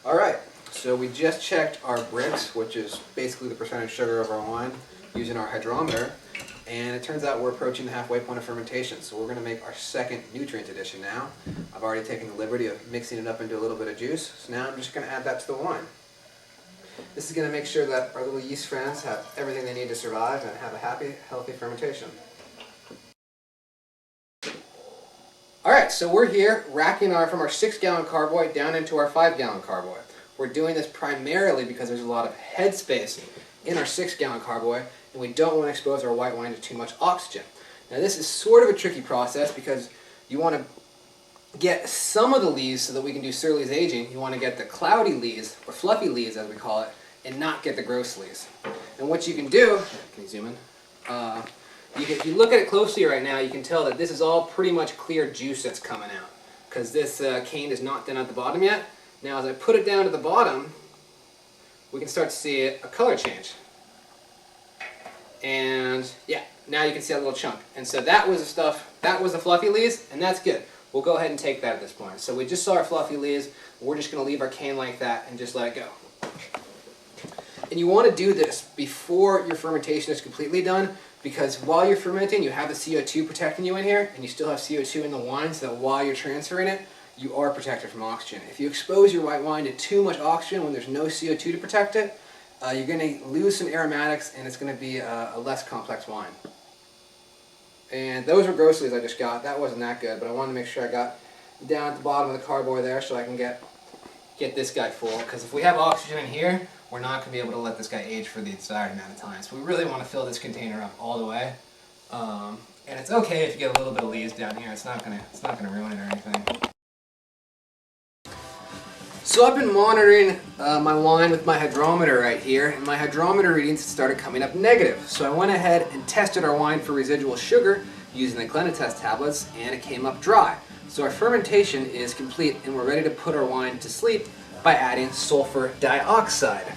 Alright, so we just checked our bricks, which is basically the percentage sugar of our wine, using our hydrometer, and it turns out we're approaching the halfway point of fermentation. So we're going to make our second nutrient addition now. I've already taken the liberty of mixing it up into a little bit of juice, so now I'm just going to add that to the wine. This is going to make sure that our little yeast friends have everything they need to survive and have a happy, healthy fermentation. Alright, so we're here racking from our 6-gallon carboy down into our 5-gallon carboy. We're doing this primarily because there's a lot of headspace in our 6-gallon carboy, and we don't want to expose our white wine to too much oxygen. Now this is sort of a tricky process because you want to get some of the lees so that we can do Surly's aging. You want to get the cloudy lees, or fluffy lees as we call it, and not get the gross lees. And what you can do, can you zoom in? If you look at it closely right now, you can tell that this is all pretty much clear juice that's coming out, because this cane is not thin at the bottom yet. Now as I put it down to the bottom, we can start to see a color change. And yeah, now you can see a little chunk. And so that was the stuff, that was the fluffy lees, and that's good. We'll go ahead and take that at this point. So we just saw our fluffy lees. We're just going to leave our cane like that and just let it go. And you want to do this before your fermentation is completely done, because while you're fermenting, you have the CO2 protecting you in here, and you still have CO2 in the wine, so that while you're transferring it, you are protected from oxygen. If you expose your white wine to too much oxygen when there's no CO2 to protect it, you're going to lose some aromatics, and it's going to be a less complex wine. And those were gross lees I just got. That wasn't that good, but I wanted to make sure I got down at the bottom of the carboy there so I can get this guy full. Because if we have oxygen in here, we're not going to be able to let this guy age for the desired amount of time. So we really want to fill this container up all the way. And it's okay if you get a little bit of lees down here. It's not going to ruin it or anything. So I've been monitoring my wine with my hydrometer right here, and my hydrometer readings started coming up negative. So I went ahead and tested our wine for residual sugar using the Clenatest tablets, and it came up dry. So our fermentation is complete, and we're ready to put our wine to sleep by adding sulfur dioxide.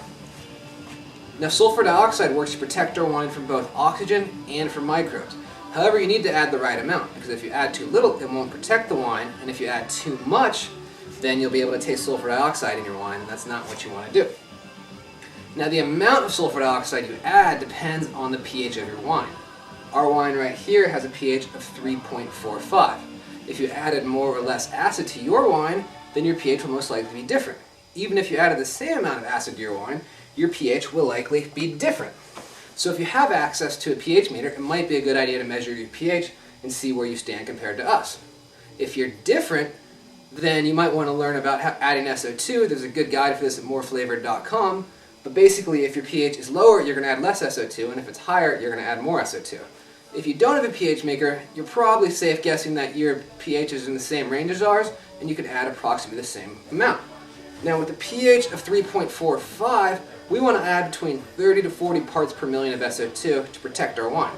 Now sulfur dioxide works to protect our wine from both oxygen and from microbes. However, you need to add the right amount, because if you add too little, it won't protect the wine, and if you add too much, then you'll be able to taste sulfur dioxide in your wine, and that's not what you want to do. Now the amount of sulfur dioxide you add depends on the pH of your wine. Our wine right here has a pH of 3.45. If you added more or less acid to your wine, then your pH will most likely be different. Even if you added the same amount of acid to your wine, your pH will likely be different. So if you have access to a pH meter, it might be a good idea to measure your pH and see where you stand compared to us. If you're different, then you might want to learn about adding SO2. There's a good guide for this at moreflavored.com. But basically, if your pH is lower, you're going to add less SO2, and if it's higher, you're going to add more SO2. If you don't have a pH maker, you're probably safe guessing that your pH is in the same range as ours, and you can add approximately the same amount. Now with a pH of 3.45, we want to add between 30 to 40 parts per million of SO2 to protect our wine.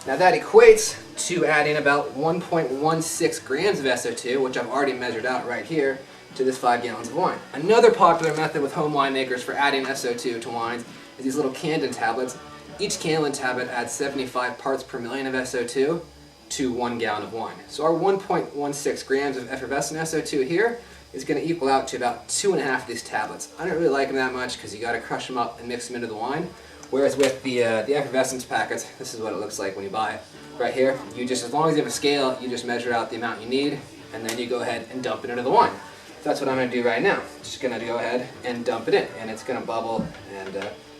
Now that equates to adding about 1.16 grams of SO2, which I've already measured out right here, to this 5 gallons of wine. Another popular method with home winemakers for adding SO2 to wines is these little Candon tablets. Each Candon tablet adds 75 parts per million of SO2 to 1 gallon of wine. So our 1.16 grams of effervescent SO2 here is going to equal out to about 2.5 of these tablets. I don't really like them that much because you got to crush them up and mix them into the wine. Whereas with the effervescence packets, this is what it looks like when you buy it. Right here, you just, as long as you have a scale, you just measure out the amount you need, and then you go ahead and dump it into the wine. So that's what I'm going to do right now. Just going to go ahead and dump it in, and it's going to bubble, and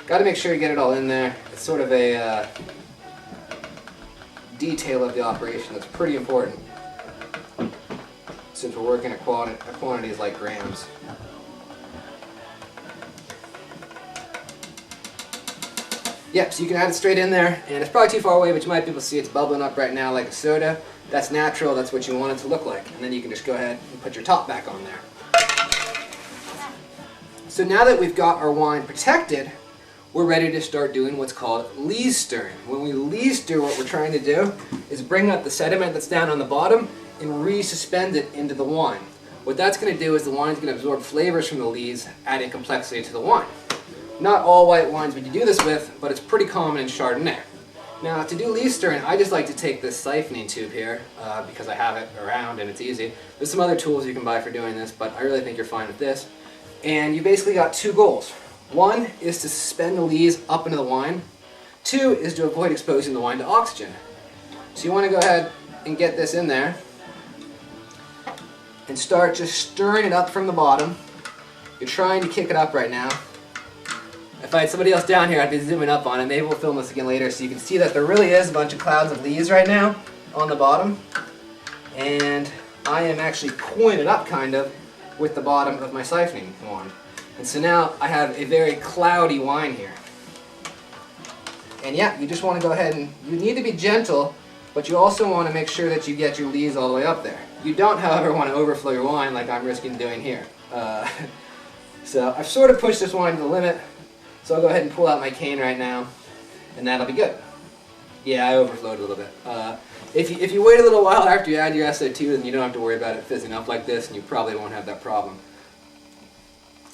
got to make sure you get it all in there. It's sort of a detail of the operation that's pretty important, since we're working at quantities like grams. Yep, so you can add it straight in there, and it's probably too far away, but you might be able to see it's bubbling up right now like a soda. That's natural, that's what you want it to look like. And then you can just go ahead and put your top back on there. So now that we've got our wine protected, we're ready to start doing what's called lees stirring. When we lees stir, what we're trying to do is bring up the sediment that's down on the bottom and re-suspend it into the wine. What that's going to do is the wine's going to absorb flavors from the lees, adding complexity to the wine. Not all white wines would you do this with, but it's pretty common in Chardonnay. Now to do lees stirring, I just like to take this siphoning tube here because I have it around and it's easy. There's some other tools you can buy for doing this, but I really think you're fine with this. And you basically got two goals. One is to suspend the lees up into the wine. Two is to avoid exposing the wine to oxygen. So you want to go ahead and get this in there and start just stirring it up from the bottom. You're trying to kick it up right now. If I had somebody else down here, I'd be zooming up on it. Maybe we'll film this again later so you can see that there really is a bunch of clouds of leaves right now on the bottom. And I am actually pulling it up kind of with the bottom of my siphoning wand. And so now I have a very cloudy wine here. And yeah, you just want to go ahead and, you need to be gentle, but you also want to make sure that you get your lees all the way up there. You don't, however, want to overflow your wine like I'm risking doing here. So I've sort of pushed this wine to the limit. So I'll go ahead and pull out my cane right now, and that'll be good. Yeah, I overflowed a little bit. If you wait a little while after you add your SO2, then you don't have to worry about it fizzing up like this, and you probably won't have that problem.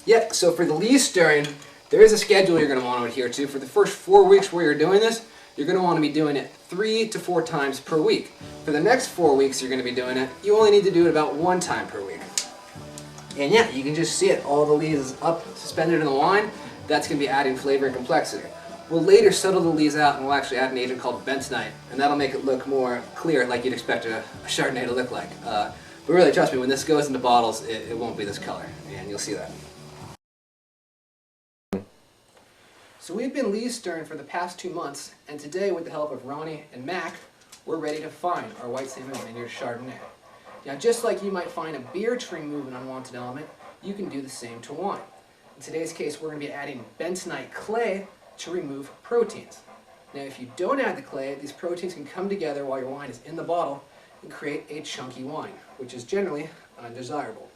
Yeah, so for the lees stirring, there is a schedule you're going to want to adhere to. For the first 4 weeks where you're doing this, you're going to want to be doing it 3 to 4 times per week. For the next 4 weeks you're going to be doing it, you only need to do it about 1 time per week. And yeah, you can just see it. All the lees is up, suspended in the wine. That's going to be adding flavor and complexity. We'll later settle the lees out and we'll actually add an agent called bentonite, and that'll make it look more clear like you'd expect a Chardonnay to look like. But really, trust me, when this goes into bottles, it won't be this color, and you'll see that. So we've been lees stirring for the past 2 months, and today with the help of Ronnie and Mac, we're ready to find our White Salmon Vineyards Chardonnay. Now just like you might find a beer to remove an unwanted element, you can do the same to wine. In today's case, we're going to be adding bentonite clay to remove proteins. Now if you don't add the clay, these proteins can come together while your wine is in the bottle and create a chunky wine, which is generally undesirable.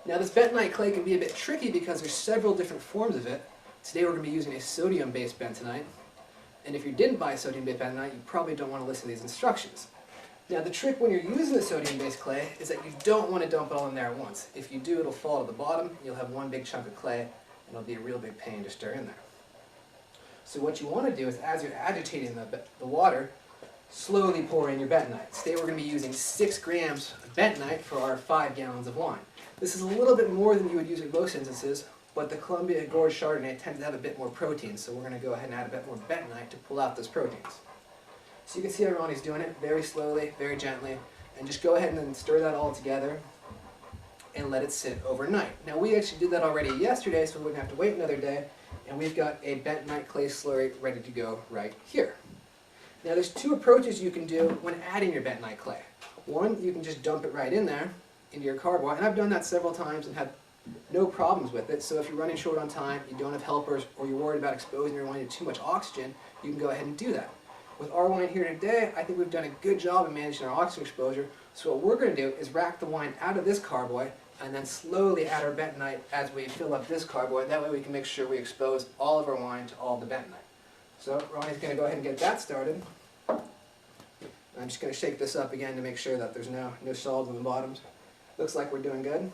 Now this bentonite clay can be a bit tricky because there's several different forms of it. Today we're going to be using a sodium-based bentonite, and if you didn't buy sodium-based bentonite, you probably don't want to listen to these instructions. Now the trick when you're using the sodium-based clay is that you don't want to dump it all in there at once. If you do, it'll fall to the bottom, you'll have one big chunk of clay, and it'll be a real big pain to stir in there. So what you want to do is, as you're agitating the water, slowly pour in your bentonite. Today we're going to be using 6 grams of bentonite for our 5 gallons of wine. This is a little bit more than you would use in most instances, but the Columbia Gorge Chardonnay tends to have a bit more protein, so we're going to go ahead and add a bit more bentonite to pull out those proteins. So you can see how Ronnie's doing it very slowly, very gently, and just go ahead and then stir that all together and let it sit overnight. Now we actually did that already yesterday, so we wouldn't have to wait another day, and we've got a bentonite clay slurry ready to go right here. Now there's 2 approaches you can do when adding your bentonite clay. One, you can just dump it right in there into your carboy, and I've done that several times and had no problems with it. So if you're running short on time, you don't have helpers, or you're worried about exposing your wine to too much oxygen, you can go ahead and do that. With our wine here today, I think we've done a good job in managing our oxygen exposure, so what we're going to do is rack the wine out of this carboy and then slowly add our bentonite as we fill up this carboy. That way we can make sure we expose all of our wine to all the bentonite. So Ronnie's going to go ahead and get that started. I'm just going to shake this up again to make sure that there's no solids on the bottoms. Looks like we're doing good.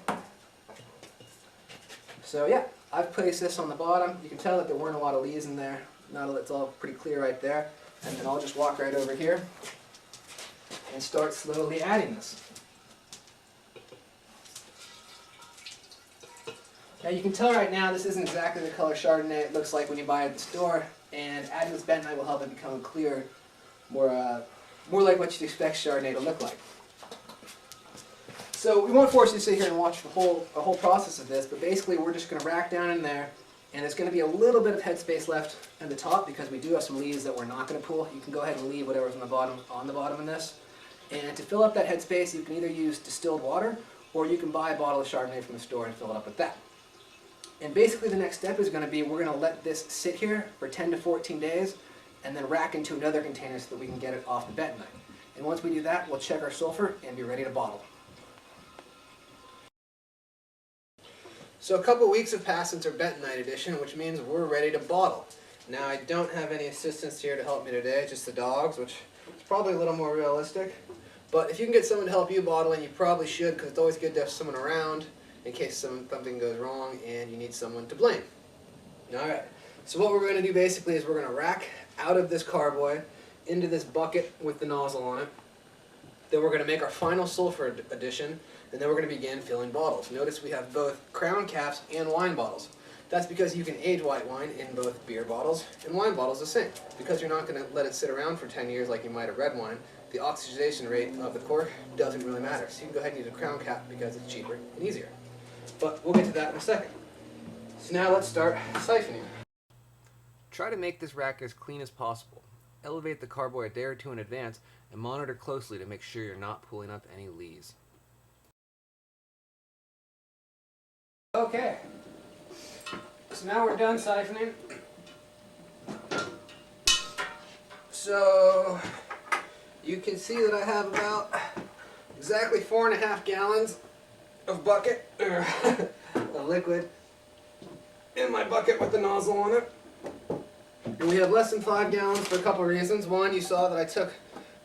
So yeah, I've placed this on the bottom. You can tell that there weren't a lot of lees in there. It's all pretty clear right there. And then I'll just walk right over here and start slowly adding this. Now you can tell right now this isn't exactly the color Chardonnay it looks like when you buy it at the store, and adding this bentonite will help it become clear, more like what you'd expect Chardonnay to look like. So we won't force you to sit here and watch the whole process of this, but basically we're just going to rack down in there, and there's going to be a little bit of headspace left at the top because we do have some leaves that we're not going to pull. You can go ahead and leave whatever's on the bottom in this. And to fill up that headspace, you can either use distilled water, or you can buy a bottle of Chardonnay from the store and fill it up with that. And basically the next step is going to be, we're going to let this sit here for 10 to 14 days, and then rack into another container so that we can get it off the bentonite. And once we do that, we'll check our sulfur and be ready to bottle. So a couple weeks have passed since our bentonite edition, which means we're ready to bottle. Now I don't have any assistants here to help me today, just the dogs, which is probably a little more realistic. But if you can get someone to help you bottling, you probably should, because it's always good to have someone around in case something goes wrong and you need someone to blame. Alright, So what we're going to do basically is we're going to rack out of this carboy into this bucket with the nozzle on it. Then we're going to make our final sulfur addition, and then we're going to begin filling bottles. Notice we have both crown caps and wine bottles. That's because you can age white wine in both beer bottles and wine bottles the same. Because you're not going to let it sit around for 10 years like you might a red wine, the oxidation rate of the cork doesn't really matter. So you can go ahead and use a crown cap because it's cheaper and easier. But we'll get to that in a second. So now let's start siphoning. Try to make this rack as clean as possible. Elevate the carboy a day or two in advance and monitor closely to make sure you're not pulling up any lees. Okay, so now we're done siphoning. So you can see that I have about exactly 4.5 gallons of bucket of liquid in my bucket with the nozzle on it. And we have less than 5 gallons for a couple of reasons. One, you saw that I took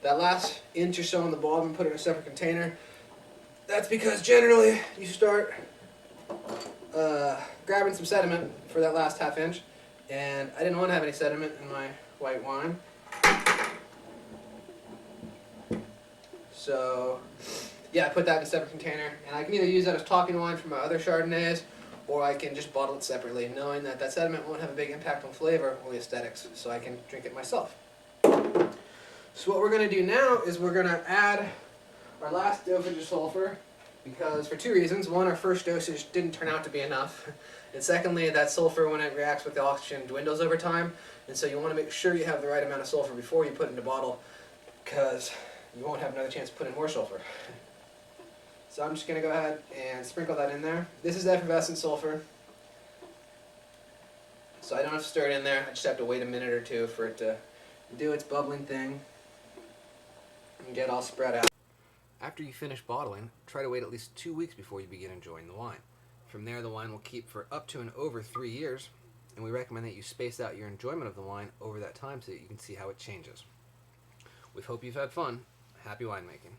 that last inch or so on the bottom and put it in a separate container. That's because generally you start grabbing some sediment for that last half inch, and I didn't want to have any sediment in my white wine. So yeah, I put that in a separate container, and I can either use that as talking wine for my other Chardonnays, or I can just bottle it separately, knowing that that sediment won't have a big impact on flavor, only aesthetics, so I can drink it myself. So what we're going to do now is we're going to add our last dosage of sulfur, because for two reasons. One, our first dosage didn't turn out to be enough, and secondly, that sulfur, when it reacts with the oxygen, dwindles over time, and so you want to make sure you have the right amount of sulfur before you put it in a bottle, because you won't have another chance to put in more sulfur. So I'm just going to go ahead and sprinkle that in there. This is effervescent sulfur, so I don't have to stir it in there. I just have to wait a minute or two for it to do its bubbling thing and get all spread out. After you finish bottling, try to wait at least 2 weeks before you begin enjoying the wine. From there, the wine will keep for up to and over 3 years, and we recommend that you space out your enjoyment of the wine over that time so that you can see how it changes. We hope you've had fun. Happy winemaking.